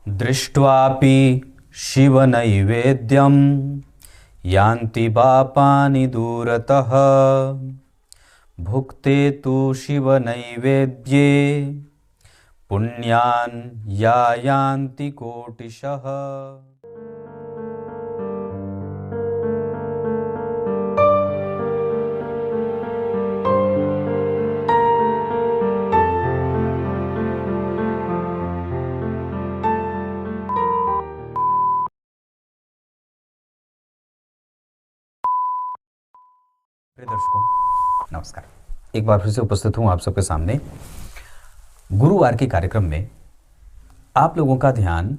दृष्ट्वापि शिवनैवेद्यं यान्ति पापानि दूरतः। भुक्ते तु शिवनैवेद्ये पुण्यान् यान्ति कोटिशः। प्रिय दर्शकों नमस्कार। एक बार फिर से उपस्थित हूं आप सबके सामने गुरुवार के कार्यक्रम में। आप लोगों का ध्यान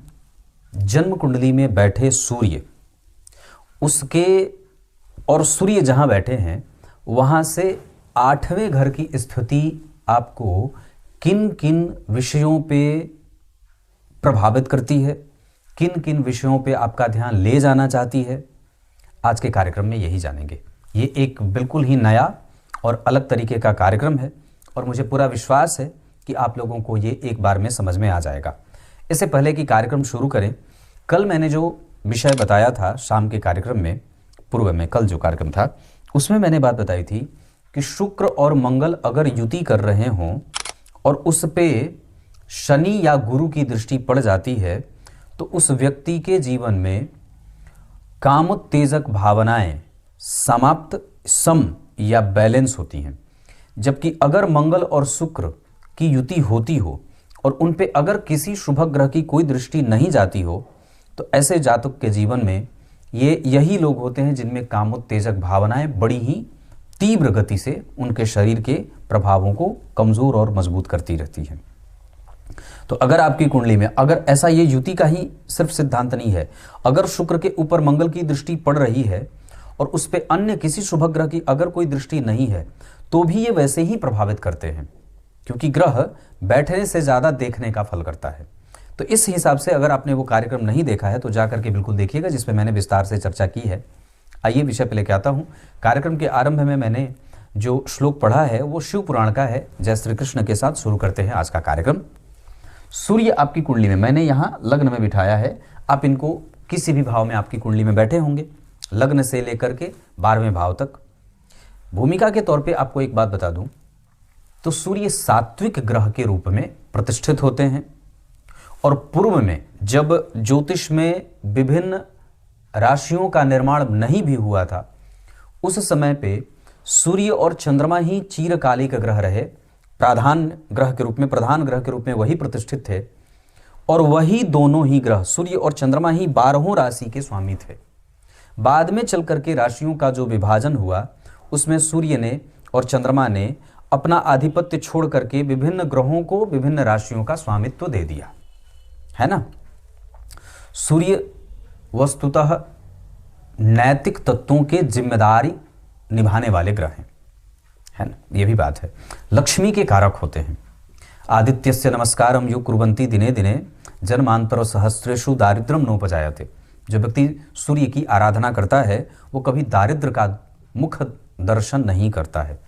जन्म कुंडली में बैठे सूर्य, उसके और सूर्य जहां बैठे हैं वहां से 8वें घर की स्थिति आपको किन किन विषयों पे प्रभावित करती है, किन किन विषयों पे आपका ध्यान ले जाना चाहती है, आज के कार्यक्रम में यही जानेंगे। ये एक बिल्कुल ही नया और अलग तरीके का कार्यक्रम है और मुझे पूरा विश्वास है कि आप लोगों को ये एक बार में समझ में आ जाएगा। इससे पहले कि कार्यक्रम शुरू करें, कल मैंने जो विषय बताया था शाम के कार्यक्रम में, पूर्व में कल जो कार्यक्रम था उसमें मैंने बात बताई थी कि शुक्र और मंगल अगर युति कर रहे हों और उस पे शनि या गुरु की दृष्टि पड़ जाती है तो उस व्यक्ति के जीवन में कामोत्तेजक भावनाएं समाप्त, सम या बैलेंस होती हैं। जबकि अगर मंगल और शुक्र की युति होती हो और उन पे अगर किसी शुभ ग्रह की कोई दृष्टि नहीं जाती हो तो ऐसे जातक के जीवन में यही लोग होते हैं जिनमें कामोत्तेजक भावनाएं बड़ी ही तीव्र गति से उनके शरीर के प्रभावों को कमजोर और मजबूत करती रहती हैं। तो अगर आपकी कुंडली में अगर ऐसा ये युति का ही सिर्फ सिद्धांत नहीं है, अगर शुक्र के ऊपर मंगल की दृष्टि पड़ रही है और उस पे अन्य किसी शुभ ग्रह की अगर कोई दृष्टि नहीं है तो भी ये वैसे ही प्रभावित करते हैं, क्योंकि ग्रह बैठने से ज्यादा देखने का फल करता है। तो इस हिसाब से अगर आपने वो कार्यक्रम नहीं देखा है तो जाकर के बिल्कुल देखिएगा, जिसमें मैंने विस्तार से चर्चा की है। आइए विषय पे लेके आता हूँ। कार्यक्रम के आरंभ में मैंने जो श्लोक पढ़ा है वो शिव पुराण का है। जय श्री कृष्ण के साथ शुरू करते हैं आज का कार्यक्रम। सूर्य आपकी कुंडली में मैंने यहाँ लग्न में बिठाया है। आप इनको किसी भी भाव में आपकी कुंडली में बैठे होंगे, लग्न से लेकर के 12वें भाव तक। भूमिका के तौर पे आपको एक बात बता दूं तो सूर्य सात्विक ग्रह के रूप में प्रतिष्ठित होते हैं और पूर्व में जब ज्योतिष में विभिन्न राशियों का निर्माण नहीं भी हुआ था उस समय पे सूर्य और चंद्रमा ही चिरकालिक ग्रह रहे। प्रधान ग्रह के रूप में वही प्रतिष्ठित थे और वही दोनों ही ग्रह सूर्य और चंद्रमा ही 12 राशि के स्वामी थे। बाद में चल करके राशियों का जो विभाजन हुआ उसमें सूर्य ने और चंद्रमा ने अपना आधिपत्य छोड़ करके विभिन्न ग्रहों को विभिन्न राशियों का स्वामित्व दे दिया, है ना। सूर्य वस्तुतः नैतिक तत्वों के जिम्मेदारी निभाने वाले ग्रह हैं, है ना, ये भी बात है। लक्ष्मी के कारक होते हैं। आदित्यस्य नमस्कारम यो कुर्वन्ति दिने दिने जन्मांतर सहस्रेषु दारिद्र्यम नोपजायते। जो व्यक्ति सूर्य की आराधना करता है वो कभी दारिद्र का मुख दर्शन नहीं करता है।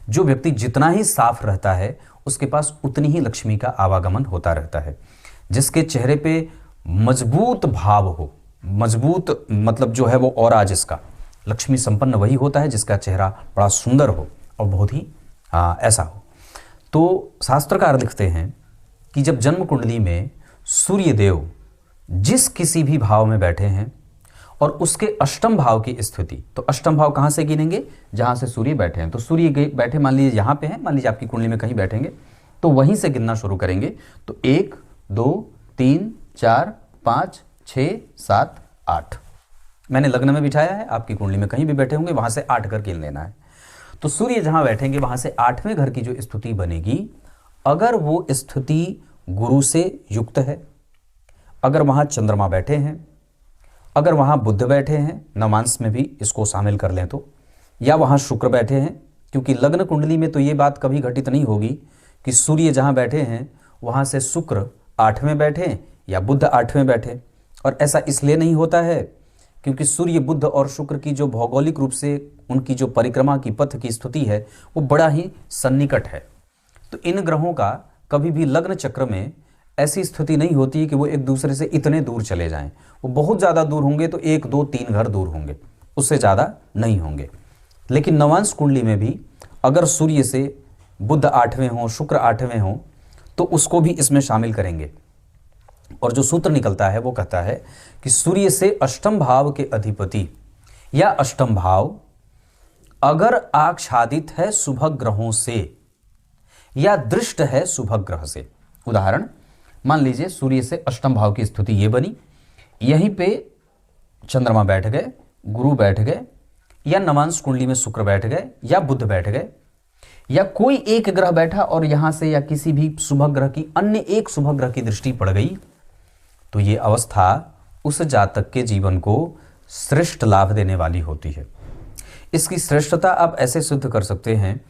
जो व्यक्ति जितना ही साफ रहता है उसके पास उतनी ही लक्ष्मी का आवागमन होता रहता है। जिसके चेहरे पे मजबूत भाव हो, मजबूत मतलब जो है वो ऑरा जिसका, लक्ष्मी संपन्न वही होता है जिसका चेहरा बड़ा सुंदर हो और बहुत ही ऐसा हो। तो शास्त्रकार लिखते हैं कि जब जन्म कुंडली में सूर्य देव जिस किसी भी भाव में बैठे हैं और उसके अष्टम भाव की स्थिति, तो अष्टम भाव कहां से गिनेंगे, जहां से सूर्य बैठे हैं। तो सूर्य बैठे मान लीजिए यहां पे हैं, मान लीजिए आपकी कुंडली में कहीं बैठेंगे तो वहीं से गिनना शुरू करेंगे। तो 1 2 3 4 5 6 7 8 मैंने लग्न में बिठाया है। आपकी कुंडली में कहीं भी बैठे होंगे वहां से 8 कर गिन लेना है। तो सूर्य जहां बैठेंगे वहां से 8वें घर की जो स्थिति बनेगी, अगर वो स्थिति गुरु से युक्त है, अगर वहां चंद्रमा बैठे हैं, अगर वहां बुध बैठे हैं, नवांश में भी इसको शामिल कर लें तो, या वहां शुक्र बैठे हैं, क्योंकि लग्न कुंडली में तो ये बात कभी घटित नहीं होगी कि सूर्य जहां बैठे हैं वहां से शुक्र 8वें बैठे या बुध 8वें बैठे। और ऐसा इसलिए नहीं होता है क्योंकि सूर्य, बुध और शुक्र की जो भौगोलिक रूप से उनकी जो परिक्रमा की पथ की स्थिति है वो बड़ा ही सन्निकट है। तो इन ग्रहों का कभी भी लग्न चक्र में ऐसी स्थिति नहीं होती कि वो एक दूसरे से इतने दूर चले जाएं। वो बहुत ज़्यादा दूर होंगे तो 1 2 3 घर दूर होंगे, उससे ज़्यादा नहीं होंगे। लेकिन नवांश कुंडली में भी अगर सूर्य से बुध 8वें हों, शुक्र 8वें हों, तो उसको भी इसमें शामिल करेंगे। और जो सूत्र निकलता है वो कहता है कि सूर्य से अष्टम भाव के अधिपति या अष्टम भाव अगर आच्छादित है शुभ ग्रहों से या दृष्ट है शुभ ग्रह से। उदाहरण मान लीजिए सूर्य से अष्टम भाव की स्थिति ये बनी, यहीं पे चंद्रमा बैठ गए, गुरु बैठ गए, या नवांश कुंडली में शुक्र बैठ गए, या बुध बैठ गए, या कोई एक ग्रह बैठा और यहां से या किसी भी शुभ ग्रह की अन्य एक शुभ ग्रह की दृष्टि पड़ गई, तो ये अवस्था उस जातक के जीवन को श्रेष्ठ लाभ देने वाली होती है। इसकी श्रेष्ठता आप ऐसे सिद्ध कर सकते हैं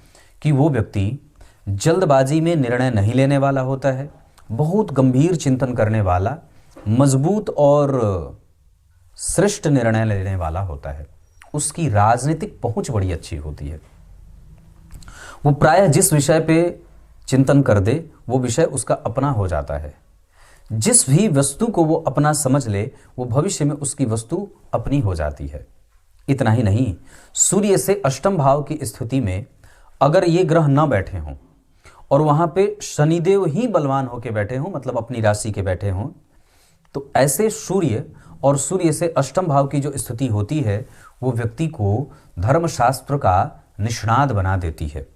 कि वो व्यक्ति जल्दबाजी में निर्णय नहीं लेने वाला होता है, बहुत गंभीर चिंतन करने वाला, मजबूत और श्रेष्ठ निर्णय लेने वाला होता है। उसकी राजनीतिक पहुंच बड़ी अच्छी होती है। वो प्रायः जिस विषय पे चिंतन कर दे वो विषय उसका अपना हो जाता है। जिस भी वस्तु को वो अपना समझ ले वो भविष्य में उसकी वस्तु अपनी हो जाती है। इतना ही नहीं, सूर्य से अष्टम भाव की स्थिति में अगर ये ग्रह न बैठे हों और वहां पे शनिदेव ही बलवान होकर बैठे हों, मतलब अपनी राशि के बैठे हों, तो ऐसे सूर्य और सूर्य से अष्टम भाव की जो स्थिति होती है वो व्यक्ति को धर्मशास्त्र का निष्णात बना देती है,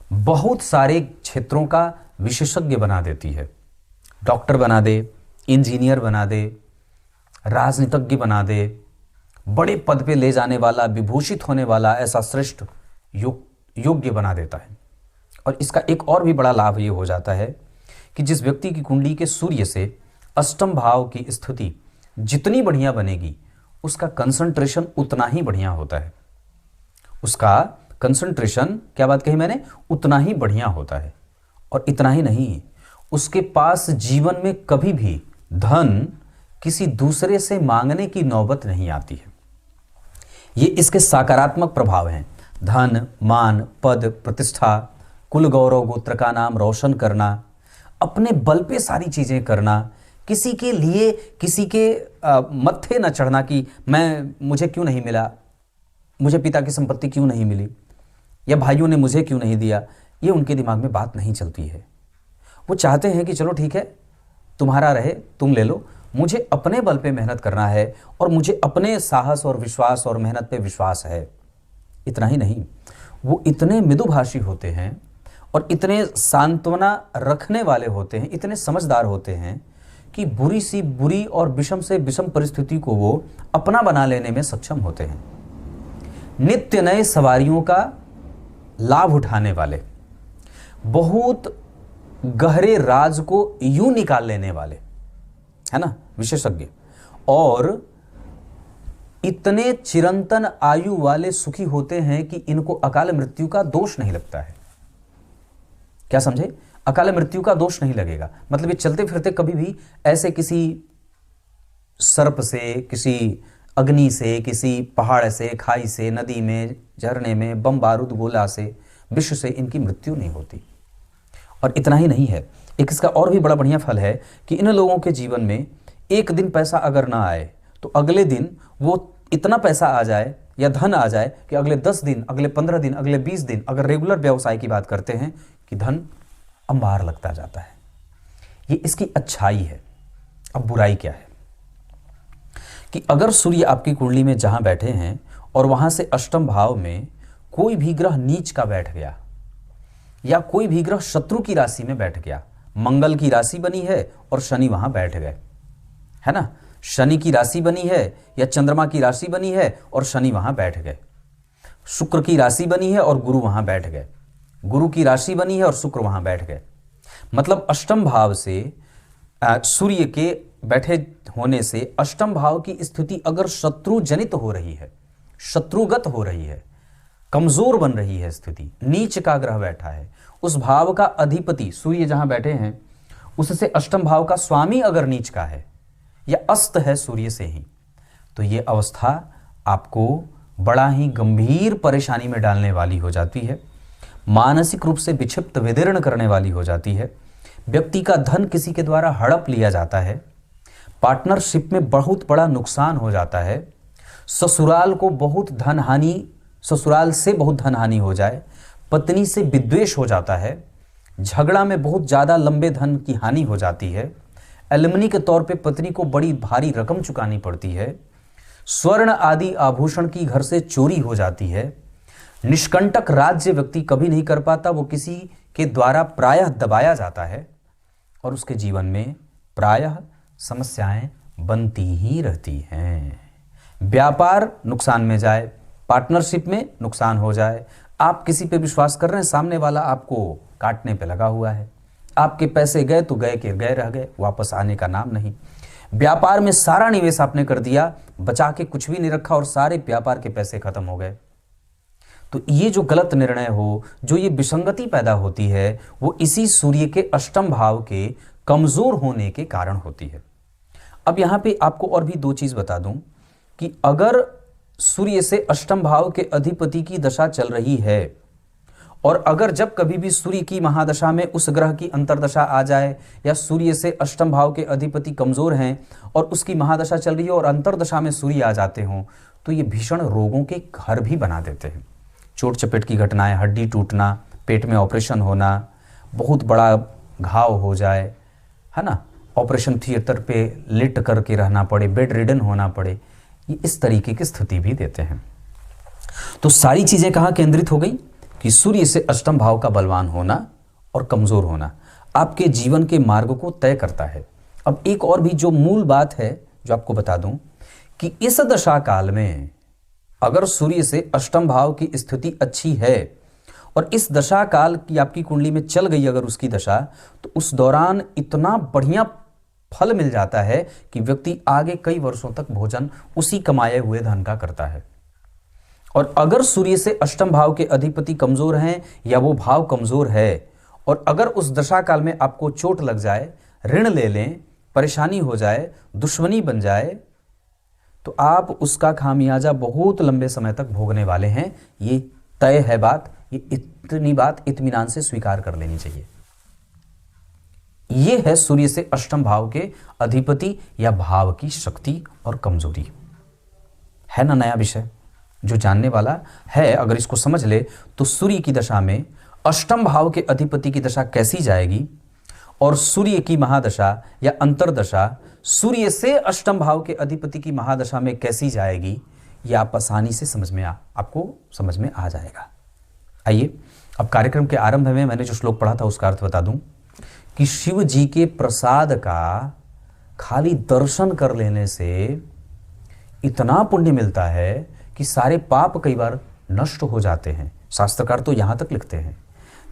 बहुत सारे क्षेत्रों का विशेषज्ञ बना देती है। डॉक्टर बना दे, इंजीनियर बना दे, राजनीतिज्ञ बना दे, बड़े पद पे ले जाने वाला, विभूषित होने वाला ऐसा श्रेष्ठ योग्य बना देता है। और इसका एक और भी बड़ा लाभ ये हो जाता है कि जिस व्यक्ति की कुंडली के सूर्य से अष्टम भाव की स्थिति जितनी बढ़िया बनेगी उसका कंसंट्रेशन उतना ही बढ़िया होता है। उसका कंसंट्रेशन, क्या बात कही मैंने, उतना ही बढ़िया होता है। और इतना ही नहीं, उसके पास जीवन में कभी भी धन किसी दूसरे से मांगने की नौबत नहीं आती है। ये इसके सकारात्मक प्रभाव हैं। धन, मान, पद, प्रतिष्ठा, कुल गौरव, गोत्र का नाम रोशन करना, अपने बल पे सारी चीजें करना, किसी के लिए किसी के मत्थे न चढ़ना कि मुझे क्यों नहीं मिला, मुझे पिता की संपत्ति क्यों नहीं मिली, या भाइयों ने मुझे क्यों नहीं दिया, ये उनके दिमाग में बात नहीं चलती है। वो चाहते हैं कि चलो ठीक है, तुम्हारा रहे, तुम ले लो, मुझे अपने बल पे मेहनत करना है और मुझे अपने साहस और विश्वास और मेहनत पे विश्वास है। इतना ही नहीं, वो इतने मृदुभाषी होते हैं और इतने सांत्वना रखने वाले होते हैं, इतने समझदार होते हैं कि बुरी सी बुरी और विषम से विषम परिस्थिति को वो अपना बना लेने में सक्षम होते हैं। नित्य नए सवारियों का लाभ उठाने वाले, बहुत गहरे राज को यूं निकाल लेने वाले, है ना, विशेषज्ञ, और इतने चिरंतन आयु वाले सुखी होते हैं कि इनको अकाल मृत्यु का दोष नहीं लगता है। क्या समझे? अकाल मृत्यु का दोष नहीं लगेगा, मतलब ये चलते फिरते कभी भी ऐसे किसी सर्प से, किसी अग्नि से, किसी पहाड़ से, खाई से, नदी में, झरने में, बम बारूद गोला से, विष से इनकी मृत्यु नहीं होती। और इतना ही नहीं है, एक इसका और भी बड़ा बढ़िया फल है कि इन लोगों के जीवन में एक दिन पैसा अगर ना आए तो अगले दिन वो इतना पैसा आ जाए या धन आ जाए कि अगले 10 दिन, अगले 15 दिन, अगले 20 दिन, अगर रेगुलर व्यवसाय की बात करते हैं, कि धन अंबार लगता जाता है। ये इसकी अच्छाई है। अब बुराई क्या है कि अगर सूर्य आपकी कुंडली में जहां बैठे हैं और वहां से अष्टम भाव में कोई भी ग्रह नीच का बैठ गया या कोई भी ग्रह शत्रु की राशि में बैठ गया, मंगल की राशि बनी है और शनि वहां बैठ गए, है ना, शनि की राशि बनी है या चंद्रमा की राशि बनी है और शनि वहां बैठ गए, शुक्र की राशि बनी है और गुरु वहां बैठ गए, गुरु की राशि बनी है और शुक्र वहां बैठ गए, मतलब अष्टम भाव से सूर्य के बैठे होने से अष्टम भाव की स्थिति अगर शत्रु जनित हो रही है, शत्रुगत हो रही है, कमजोर बन रही है स्थिति, नीच का ग्रह बैठा है, उस भाव का अधिपति सूर्य जहां बैठे हैं उससे अष्टम भाव का स्वामी अगर नीच का है या अस्त है सूर्य से ही, तो ये अवस्था आपको बड़ा ही गंभीर परेशानी में डालने वाली हो जाती है, मानसिक रूप से विक्षिप्त विदीर्ण करने वाली हो जाती है, व्यक्ति का धन किसी के द्वारा हड़प लिया जाता है, पार्टनरशिप में बहुत बड़ा नुकसान हो जाता है, ससुराल से बहुत धन हानि हो जाए, पत्नी से विद्वेष हो जाता है, झगड़ा में बहुत ज़्यादा लंबे धन की हानि हो जाती है, एलिमनी के तौर पे पत्नी को बड़ी भारी रकम चुकानी पड़ती है, स्वर्ण आदि आभूषण की घर से चोरी हो जाती है, निष्कंटक राज्य व्यक्ति कभी नहीं कर पाता, वो किसी के द्वारा प्रायः दबाया जाता है और उसके जीवन में प्रायः समस्याएं बनती ही रहती हैं। व्यापार नुकसान में जाए, पार्टनरशिप में नुकसान हो जाए, आप किसी पे विश्वास कर रहे हैं, सामने वाला आपको काटने पे लगा हुआ है, आपके पैसे गए तो गए के गए रह गए, वापस आने का नाम नहीं। व्यापार में सारा निवेश आपने कर दिया, बचा के कुछ भी नहीं रखा और सारे व्यापार के पैसे खत्म हो गए। तो ये जो गलत निर्णय हो, जो ये विसंगति पैदा होती है, वो इसी सूर्य के अष्टम भाव के कमजोर होने के कारण होती है। अब यहाँ पे आपको और भी दो चीज बता दूं कि अगर सूर्य से अष्टम भाव के अधिपति की दशा चल रही है और अगर जब कभी भी सूर्य की महादशा में उस ग्रह की अंतर्दशा आ जाए या सूर्य से अष्टम भाव के अधिपति कमजोर हैं और उसकी महादशा चल रही है और अंतर्दशा में सूर्य आ जाते हों, तो ये भीषण रोगों के घर भी बना देते हैं। चोट चपेट की घटनाएं, हड्डी टूटना, पेट में ऑपरेशन होना, बहुत बड़ा घाव हो जाए, है ना, ऑपरेशन थिएटर पे लेट करके रहना पड़े, बेड रिडन होना पड़े, ये इस तरीके की स्थिति भी देते हैं। तो सारी चीजें कहाँ केंद्रित हो गई कि सूर्य से अष्टम भाव का बलवान होना और कमजोर होना आपके जीवन के मार्ग को तय करता है। अब एक और भी जो मूल बात है जो आपको बता दूं कि इस दशा काल में अगर सूर्य से अष्टम भाव की स्थिति अच्छी है और इस दशा काल की आपकी कुंडली में चल गई अगर उसकी दशा, तो उस दौरान इतना बढ़िया फल मिल जाता है कि व्यक्ति आगे कई वर्षों तक भोजन उसी कमाए हुए धन का करता है। और अगर सूर्य से अष्टम भाव के अधिपति कमजोर हैं या वो भाव कमजोर है और अगर उस दशा काल में आपको चोट लग जाए, ऋण ले लें, परेशानी हो जाए, दुश्मनी बन जाए, तो आप उसका खामियाजा बहुत लंबे समय तक भोगने वाले हैं। ये तय है बात, ये इतनी बात इत्मीनान से स्वीकार कर लेनी चाहिए। ये है सूर्य से अष्टम भाव के अधिपति या भाव की शक्ति और कमजोरी। है ना नया विषय? जो जानने वाला है अगर इसको समझ ले तो सूर्य की दशा में अष्टम भाव के अधिपति की दशा कैसी जाएगी और सूर्य की महादशा या अंतरदशा सूर्य से अष्टम भाव के अधिपति की महादशा में कैसी जाएगी, यह आप आसानी से आपको समझ में आ जाएगा। आइए अब कार्यक्रम के आरंभ में मैंने जो श्लोक पढ़ा था उसका अर्थ बता दूं कि शिव जी के प्रसाद का खाली दर्शन कर लेने से इतना पुण्य मिलता है कि सारे पाप कई बार नष्ट हो जाते हैं। शास्त्रकार तो यहां तक लिखते हैं,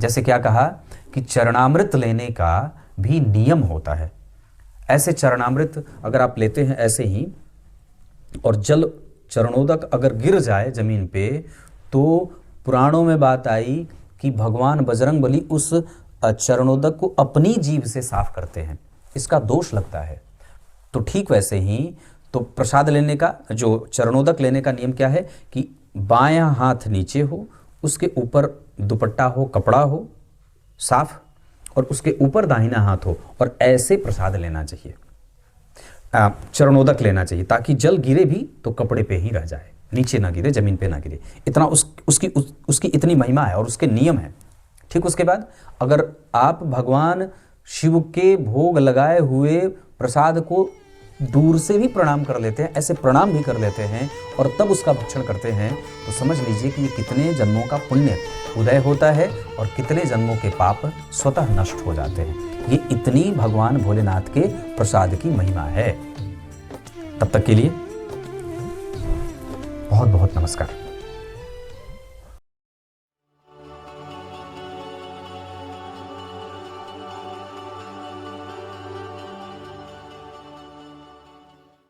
जैसे क्या कहा कि चरणामृत लेने का भी नियम होता है। ऐसे चरणामृत अगर आप लेते हैं ऐसे ही और जल चरणोदक अगर गिर जाए जमीन पे, तो पुराणों में बात आई कि भगवान बजरंगबली उस चरणोदक को अपनी जीभ से साफ करते हैं, इसका दोष लगता है। तो ठीक वैसे ही तो प्रसाद लेने का, जो चरणोदक लेने का नियम क्या है कि बायां हाथ नीचे हो, उसके ऊपर दुपट्टा हो, कपड़ा हो साफ, और उसके ऊपर दाहिना हाथ हो, और ऐसे प्रसाद लेना चाहिए, चरणोदक लेना चाहिए, ताकि जल गिरे भी तो कपड़े पे ही रह जाए, नीचे ना गिरे, जमीन पे ना गिरे। इतना उसकी इतनी महिमा है और उसके नियम है। ठीक उसके बाद अगर आप भगवान शिव के भोग लगाए हुए प्रसाद को दूर से भी प्रणाम कर लेते हैं, ऐसे प्रणाम भी कर लेते हैं और तब उसका भक्षण करते हैं, तो समझ लीजिए कि ये कितने जन्मों का पुण्य उदय होता है और कितने जन्मों के पाप स्वतः नष्ट हो जाते हैं। ये इतनी भगवान भोलेनाथ के प्रसाद की महिमा है। तब तक के लिए बहुत बहुत नमस्कार।